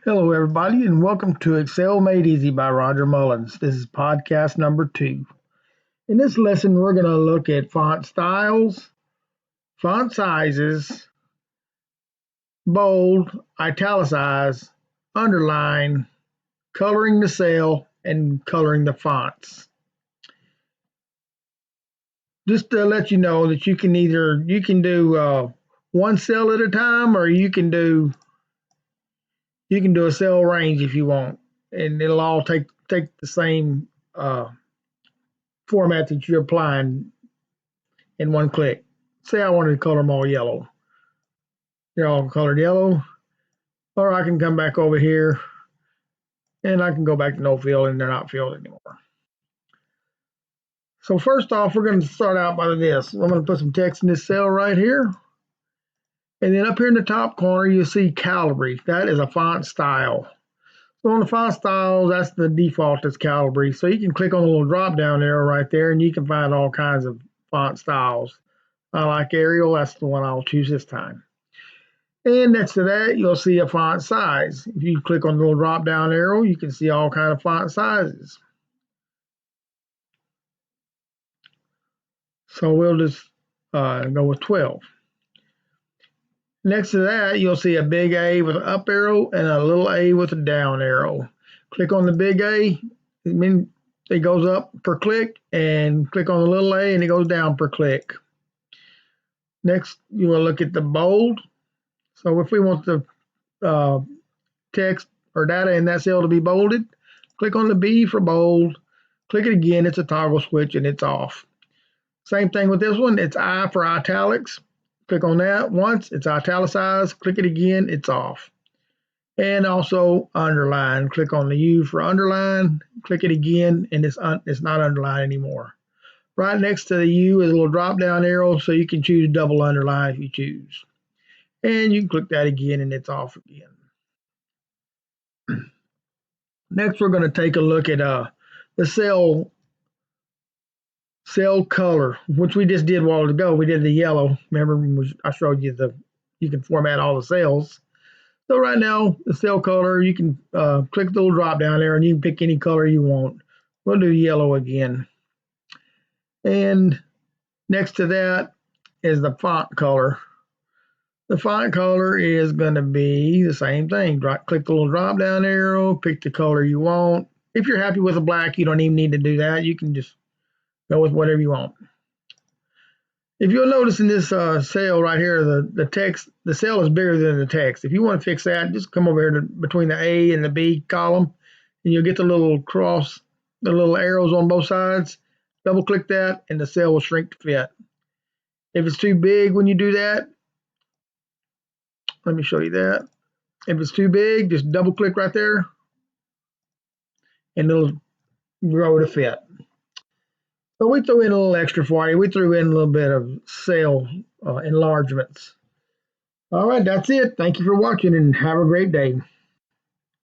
Hello, everybody, and welcome to Excel Made Easy by Roger Mullins. This is podcast number 2. In this lesson, we're going to look at font styles, font sizes, bold, italicize, underline, coloring the cell, and coloring the fonts. Just to let you know that you can do one cell at a time, or you can do a cell range if you want, and it'll all take the same format that you're applying in one click. Say I wanted to color them all yellow. They're all colored yellow. Or I can come back over here and I can go back to no fill and they're not filled anymore. So first off, we're going to start out by this. I'm going to put some text in this cell right here. And then up here in the top corner, you'll see Calibri. That is a font style. So on the font styles, that's the default is Calibri. So you can click on the little drop down arrow right there and you can find all kinds of font styles. I like Arial. That's the one I'll choose this time. And next to that, you'll see a font size. If you click on the little drop down arrow, you can see all kinds of font sizes. So we'll just go with 12. Next to that, you'll see a big A with an up arrow and a little a with a down arrow. Click on the big A, it goes up per click, and click on the little a and it goes down per click. Next, you will look at the bold. So if we want the text or data in that cell to be bolded, click on the B for bold, click it again, it's a toggle switch and it's off. Same thing with this one, it's I for italics. Click on that once, it's italicized, click it again, it's off. And also underline, click on the U for underline, click it again, and it's not underlined anymore. Right next to the U is a little drop down arrow, so you can choose double underline if you choose. And you can click that again and it's off again. Next, we're going to take a look at the cell color, which we just did a while ago. We did the yellow. Remember, I showed you you can format all the cells. So right now, the cell color, you can click the little drop down there and you can pick any color you want. We'll do yellow again. And next to that is the font color. The font color is going to be the same thing. Click the little drop down arrow, pick the color you want. If you're happy with the black, you don't even need to do that. You can just go with whatever you want. If you'll notice in this cell right here, the cell is bigger than the text. If you want to fix that, just come over here between the A and the B column, and you'll get the little the little arrows on both sides. Double click that, and the cell will shrink to fit. If it's too big when you do that, let me show you that. If it's too big, just double click right there, and it'll grow to fit. So we threw in a little extra for you. We threw in a little bit of cell enlargements. All right, that's it. Thank you for watching and have a great day.